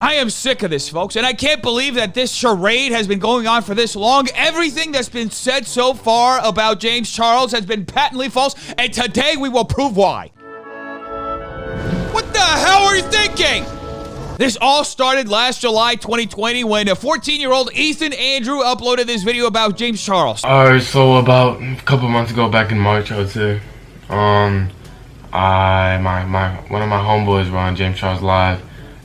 I am sick of this, folks, and I can't believe that this charade has been going on for this long. Everything that's been said so far about James Charles has been patently false, and today we will prove why. What the hell are you thinking? This all started last July 2020 when a 14-year-old Ethan Andrew uploaded this video about James Charles. Alright, so about a couple months ago, back in March, I would say, one of my homeboys were on James Charles Live,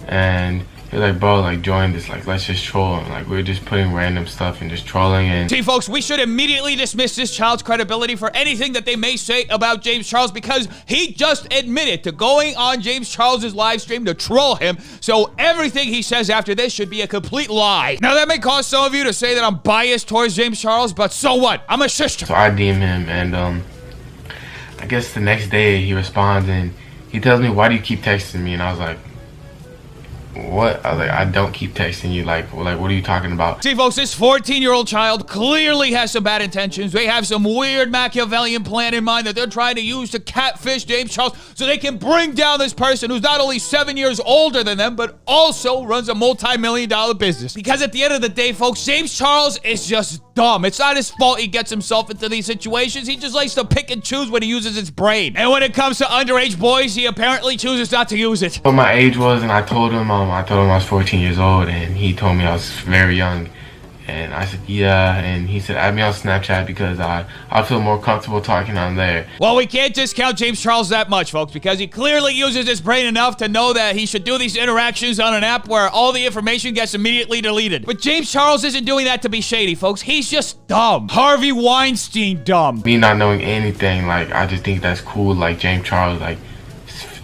and he's like, bro, like, join this, like, let's just troll. And, like, we're just putting random stuff and just trolling. And see, folks, we should immediately dismiss this child's credibility for anything that they may say about James Charles, because he just admitted to going on James Charles's live stream to troll him, so everything he says after this should be a complete lie. Now, that may cause some of you to say that I'm biased towards James Charles, but so what? I'm a sister. So I DM him, and I guess the next day he responds, and he tells me, why do you keep texting me? And I was like, what? I was like, I don't keep texting you. Like, what are you talking about? See, folks, this 14-year-old child clearly has some bad intentions. They have some weird Machiavellian plan in mind that they're trying to use to catfish James Charles so they can bring down this person who's not only 7 years older than them, but also runs a multi-million-dollar business. Because at the end of the day, folks, James Charles is just dumb. It's not his fault he gets himself into these situations. He just likes to pick and choose when he uses his brain. And when it comes to underage boys, he apparently chooses not to use it. What my age was, and I told him I was 14 years old, and he told me I was very young. And I said, yeah, and he said, add me on Snapchat because I feel more comfortable talking on there. Well, we can't discount James Charles that much, folks, because he clearly uses his brain enough to know that he should do these interactions on an app where all the information gets immediately deleted. But James Charles isn't doing that to be shady, folks. He's just dumb. Harvey Weinstein dumb. Me not knowing anything, like, I just think that's cool. Like, James Charles, like,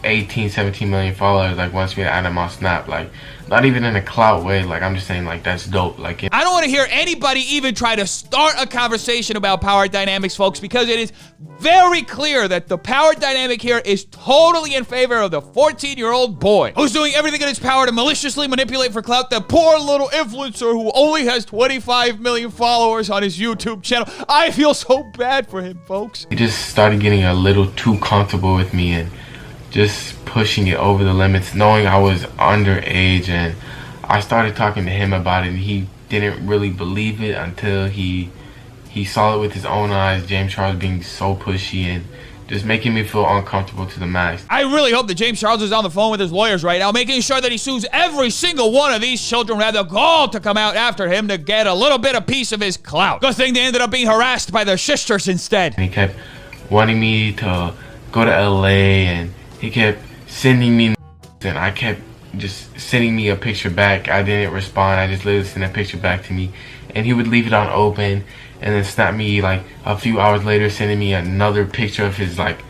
18, 17 million followers, like, wants me to add him on Snap. Like, not even in a clout way. Like, I'm just saying, like, that's dope. Like, I don't want to hear anybody even try to start a conversation about power dynamics, folks, because it is very clear that the power dynamic here is totally in favor of the 14-year-old boy who's doing everything in his power to maliciously manipulate for clout the poor little influencer who only has 25 million followers on his YouTube channel. I feel so bad for him, folks. He just started getting a little too comfortable with me and just pushing it over the limits, knowing I was underage, and I started talking to him about it, and he didn't really believe it until he saw it with his own eyes. James Charles being so pushy and just making me feel uncomfortable to the max. I really hope that James Charles is on the phone with his lawyers right now, making sure that he sues every single one of these children who have the gall to come out after him to get a little bit of piece of his clout. Good thing they ended up being harassed by their sisters instead. And he kept wanting me to go to LA, and he kept sending me, and I kept just sending me a picture back. I didn't respond. I just literally sent a picture back to me, and he would leave it on open and then snap me like a few hours later, sending me another picture of his, like,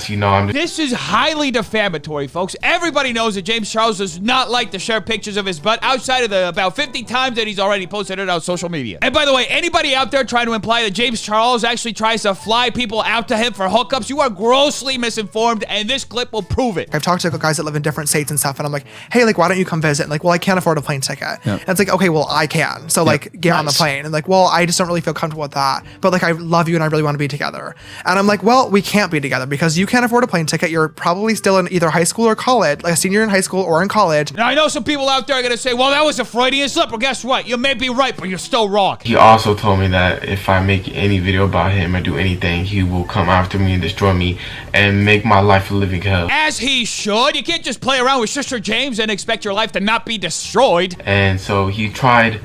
you know, This is highly defamatory, folks. Everybody knows that James Charles does not like to share pictures of his butt outside of the about 50 times that he's already posted it on social media. And by the way, anybody out there trying to imply that James Charles actually tries to fly people out to him for hookups, you are grossly misinformed, and this clip will prove it. I've talked to guys that live in different states and stuff, and I'm like, hey, like, why don't you come visit? And like, well, I can't afford a plane ticket. Yep. And it's like, okay, well, I can. So like, get on the plane. And like, well, I just don't really feel comfortable with that. But like, I love you and I really want to be together. And I'm like, well, we can't be together because you can't afford a plane ticket. You're probably still in either high school or college, like a senior in high school or in college. Now, I know some people out there are going to say, well, that was a Freudian slip. Well, guess what? You may be right, but you're still wrong. He also told me that if I make any video about him or do anything, he will come after me and destroy me and make my life a living hell. As he should. You can't just play around with Sister James and expect your life to not be destroyed. And so he tried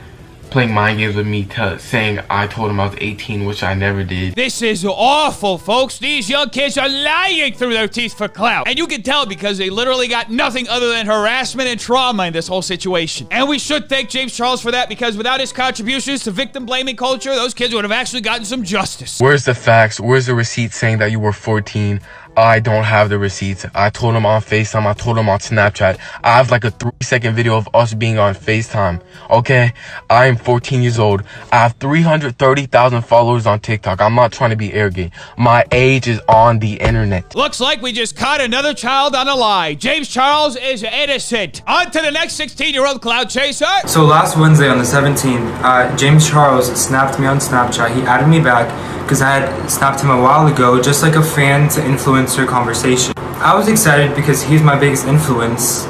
playing mind games with me, saying I told him I was 18, which I never did. This is awful, folks. These young kids are lying through their teeth for clout. And you can tell because they literally got nothing other than harassment and trauma in this whole situation. And we should thank James Charles for that, because without his contributions to victim-blaming culture, those kids would have actually gotten some justice. Where's the facts? Where's the receipt saying that you were 14? I don't have the receipts. I told him on FaceTime. I told him on Snapchat. I have like a 3-second video of us being on FaceTime. Okay? I am 14 years old. I have 330,000 followers on TikTok. I'm not trying to be arrogant. My age is on the internet. Looks like we just caught another child on a lie. James Charles is innocent. On to the next 16-year-old cloud chaser. So last Wednesday on the 17th, James Charles snapped me on Snapchat. He added me back because I had snapped him a while ago, just like a fan to influencer conversation. I was excited because he's my biggest influence,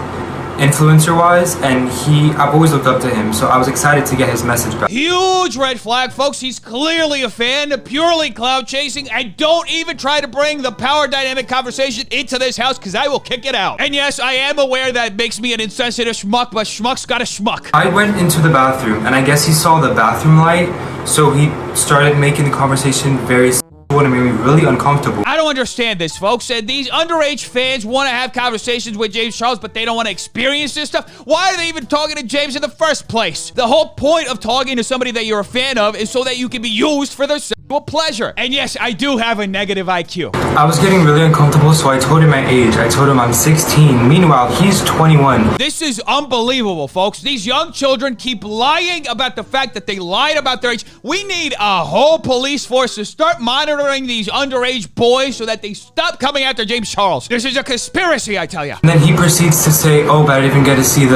influencer-wise, and I've always looked up to him, so I was excited to get his message back. Huge red flag, folks. He's clearly a fan, purely clout chasing, and don't even try to bring the power dynamic conversation into this house, because I will kick it out. And yes, I am aware that makes me an insensitive schmuck, but schmuck's got a schmuck. I went into the bathroom, and I guess he saw the bathroom light, so he started making the conversation very and it made me really uncomfortable. I don't understand this, folks. And these underage fans want to have conversations with James Charles, but they don't want to experience this stuff. Why are they even talking to James in the first place? The whole point of talking to somebody that you're a fan of is so that you can be used for their sexual pleasure. And yes, I do have a negative IQ. I was getting really uncomfortable, so I told him my age. I told him I'm 16. Meanwhile, he's 21. This is unbelievable, folks. These young children keep lying about the fact that they lied about their age. We need a whole police force to start monitoring these underage boys so that they stop coming after James Charles. This is a conspiracy, I tell you. And then he proceeds to say, oh, but I didn't even get to see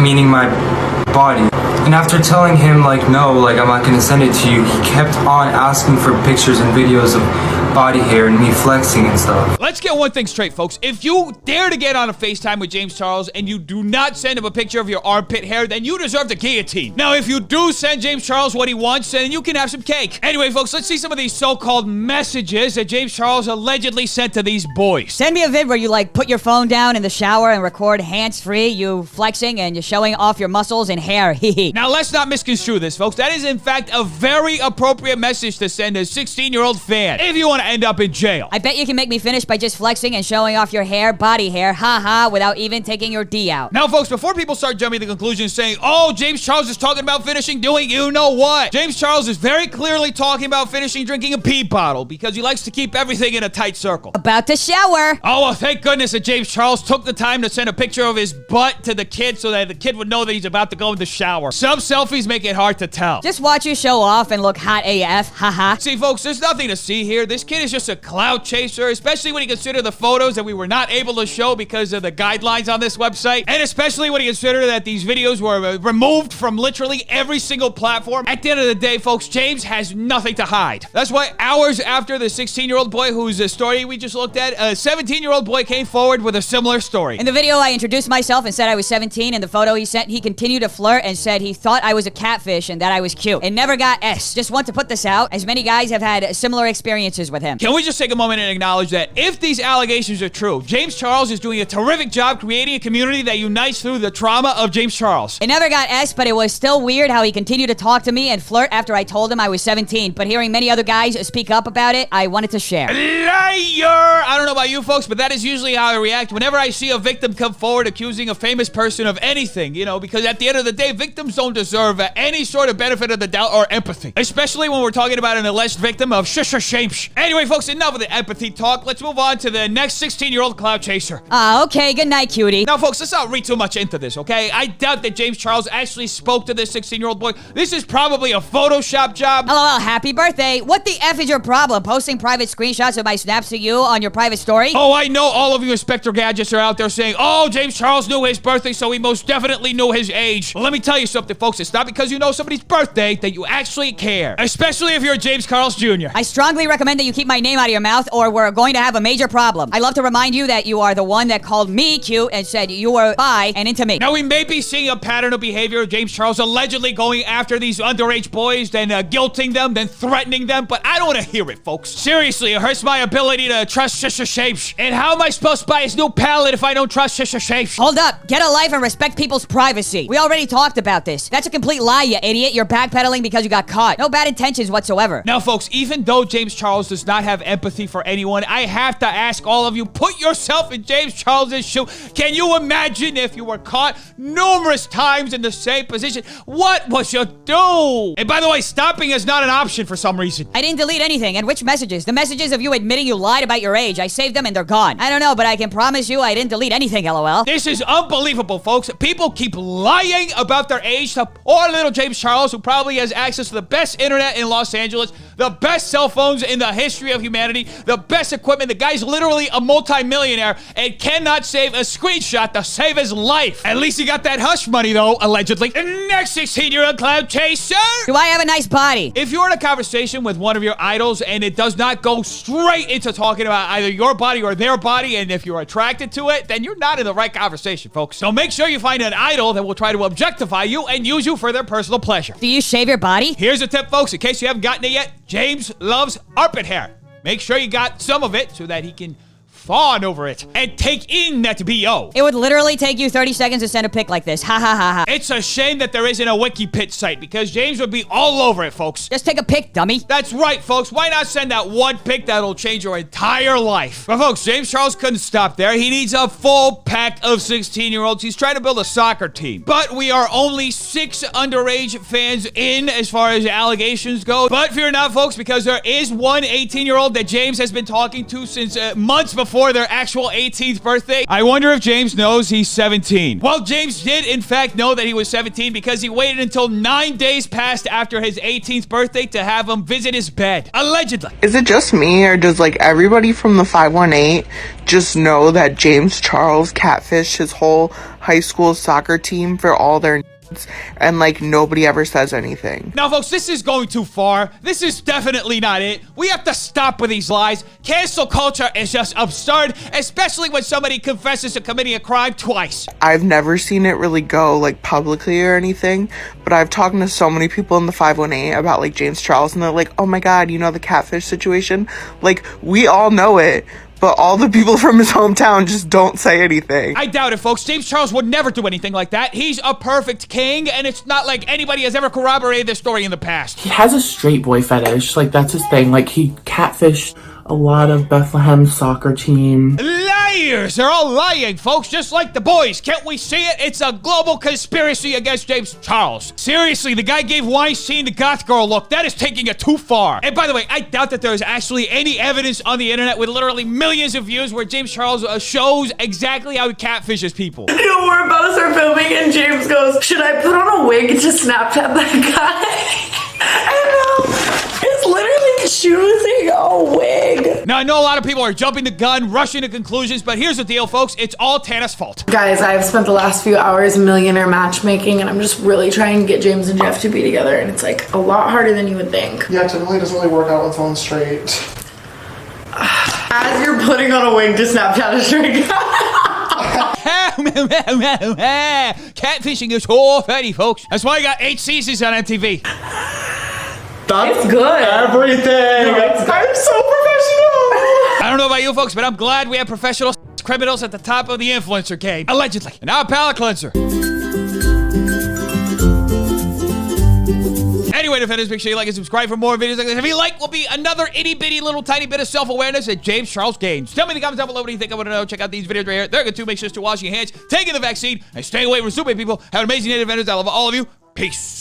meaning my body. And after telling him, like, no, like, I'm not gonna send it to you, he kept on asking for pictures and videos of body hair and me flexing and stuff. Let's get one thing straight, folks. If you dare to get on a FaceTime with James Charles and you do not send him a picture of your armpit hair, then you deserve the guillotine. Now, if you do send James Charles what he wants, then you can have some cake. Anyway, folks, let's see some of these so-called messages that James Charles allegedly sent to these boys. Send me a vid where you, like, put your phone down in the shower and record hands-free, you flexing and you're showing off your muscles and hair. Hehe. Now, let's not misconstrue this, folks. That is, in fact, a very appropriate message to send a 16-year-old fan if you want to end up in jail. I bet you can make me finish by just flexing and showing off your hair, body hair, haha, without even taking your D out. Now, folks, before people start jumping to conclusions saying, oh, James Charles is talking about finishing doing you know what. James Charles is very clearly talking about finishing drinking a pee bottle because he likes to keep everything in a tight circle. About to shower. Oh, well, thank goodness that James Charles took the time to send a picture of his butt to the kid so that the kid would know that he's about to go in the shower. Some selfies make it hard to tell. Just watch you show off and look hot AF, haha. See, folks, there's nothing to see here. This kid is just a clout chaser, especially when you consider the photos that we were not able to show because of the guidelines on this website, and especially when you consider that these videos were removed from literally every single platform. At the end of the day, folks, James has nothing to hide. That's why hours after the 16-year-old boy whose story we just looked at, a 17-year-old boy came forward with a similar story. In the video, I introduced myself and said I was 17. In the photo he sent, he continued to flirt and said he thought I was a catfish and that I was cute. It never got S. Just want to put this out, as many guys have had similar experiences with him. Can we just take a moment and acknowledge that if these allegations are true, James Charles is doing a terrific job creating a community that unites through the trauma of James Charles. It never got S, but it was still weird how he continued to talk to me and flirt after I told him I was 17. But hearing many other guys speak up about it, I wanted to share. Liar! I don't know about you folks, but that is usually how I react whenever I see a victim come forward accusing a famous person of anything, you know, because at the end of the day, victims don't deserve any sort of benefit of the doubt or empathy, especially when we're talking about an alleged victim of shame. Anyway, folks, enough of the empathy talk. Let's move on to the next 16-year-old cloud chaser. Okay, good night, cutie. Now, folks, let's not read too much into this, okay? I doubt that James Charles actually spoke to this 16-year-old boy. This is probably a Photoshop job. LOL, happy birthday. What the F is your problem? Posting private screenshots of my snaps to you on your private story? Oh, I know all of you Inspector Gadgets are out there saying, oh, James Charles knew his birthday, so he most definitely knew his age. Well, let me tell you something, folks. It's not because you know somebody's birthday that you actually care, especially if you're James Charles Jr. I strongly recommend that you keep my name out of your mouth or we're going to have a major problem. I love to remind you that you are the one that called me cute and said you were bi and into me. Now, we may be seeing a pattern of behavior of James Charles allegedly going after these underage boys, then guilting them, then threatening them, but I don't want to hear it, folks. Seriously, it hurts my ability to trust Shisha Shapes. And how am I supposed to buy his new palette if I don't trust Shisha Shapes? Hold up. Get a life and respect people's privacy. We already talked about this. That's a complete lie, you idiot. You're backpedaling because you got caught. No bad intentions whatsoever. Now, folks, even though James Charles does not have empathy for anyone, I have to ask all of you, put yourself in James Charles's shoe. Can you imagine if you were caught numerous times in the same position? What would you do? And by the way, stopping is not an option for some reason. I didn't delete anything. And which messages? The messages of you admitting you lied about your age. I saved them and they're gone. I don't know, but I can promise you I didn't delete anything, LOL. This is unbelievable, folks. People keep lying about their age to poor little James Charles, who probably has access to the best internet in Los Angeles, the best cell phones in the history of humanity, the best equipment. The guy's literally a multi-millionaire and cannot save a screenshot to save his life. At least he got that hush money, though, allegedly. The next 16-year-old cloud chaser. Do I have a nice body? If you're in a conversation with one of your idols and it does not go straight into talking about either your body or their body, and if you're attracted to it, then you're not in the right conversation, folks. So make sure you find an idol that will try to objectify you and use you for their personal pleasure. Do you shave your body? Here's a tip, folks, in case you haven't gotten it yet. James loves armpit hair. Make sure you got some of it so that he can fawn over it and take in that BO. It would literally take you 30 seconds to send a pic like this. Ha ha ha ha. It's a shame that there isn't a WikiPit site because James would be all over it, folks. Just take a pic, dummy. That's right, folks. Why not send that one pic that'll change your entire life? But, folks, James Charles couldn't stop there. He needs a full pack of 16-year-olds. He's trying to build a soccer team. But we are only 6 underage fans in as far as allegations go. But fear not, folks, because there is one 18-year-old that James has been talking to since months before their actual 18th birthday. I wonder if James knows he's 17. Well, James did, in fact, know that he was 17 because he waited until 9 days passed after his 18th birthday to have him visit his bed. Allegedly. Is it just me, or does like everybody from the 518 just know that James Charles catfished his whole high school soccer team for all their and like nobody ever says anything? Now, folks, this is going too far. This is definitely not it. We have to stop with these lies. Cancel culture is just absurd, especially when somebody confesses to committing a crime twice. I've never seen it really go like publicly or anything, but I've talked to so many people in the 518 about like James Charles, and they're like, oh my god, you know the catfish situation? Like, we all know it, but all the people from his hometown just don't say anything. I doubt it, folks. James Charles would never do anything like that. He's a perfect king, and it's not like anybody has ever corroborated this story in the past. He has a straight boy fetish. Like, that's his thing. Like, he catfished a lot of Bethlehem's soccer team. Liars! They're all lying, folks, just like the boys. Can't we see it? It's a global conspiracy against James Charles. Seriously, the guy gave Weinstein the goth girl look. That is taking it too far. And by the way, I doubt that there's actually any evidence on the internet with literally millions of views where James Charles shows exactly how he catfishes people. You know, we're about to start filming and James goes, should I put on a wig to Snapchat that guy? And it's literally choosing a wig. Now, I know a lot of people are jumping the gun, rushing to conclusions, but here's the deal, folks. It's all Tana's fault. Guys, I've spent the last few hours millionaire matchmaking and I'm just really trying to get James and Jeff to be together, and it's like a lot harder than you would think. Yeah, typically it doesn't really work out with phones straight. As you're putting on a wig to Snapchat a straight Catfishing is so funny, folks. That's why I got 8 seasons on MTV. That's good. Everything. I'm so professional. I don't know about you folks, but I'm glad we have professional criminals at the top of the influencer game. Allegedly. And now a palate cleanser. Anyway, defenders, make sure you like and subscribe for more videos like this. If you like, will be another itty-bitty little tiny bit of self-awareness that James Charles gains. Tell me in the comments down below what do you think I want to know. Check out these videos right here. They're good too. Make sure to wash your hands, taking the vaccine, and stay away from stupid people. Have an amazing day, defenders. I love all of you. Peace.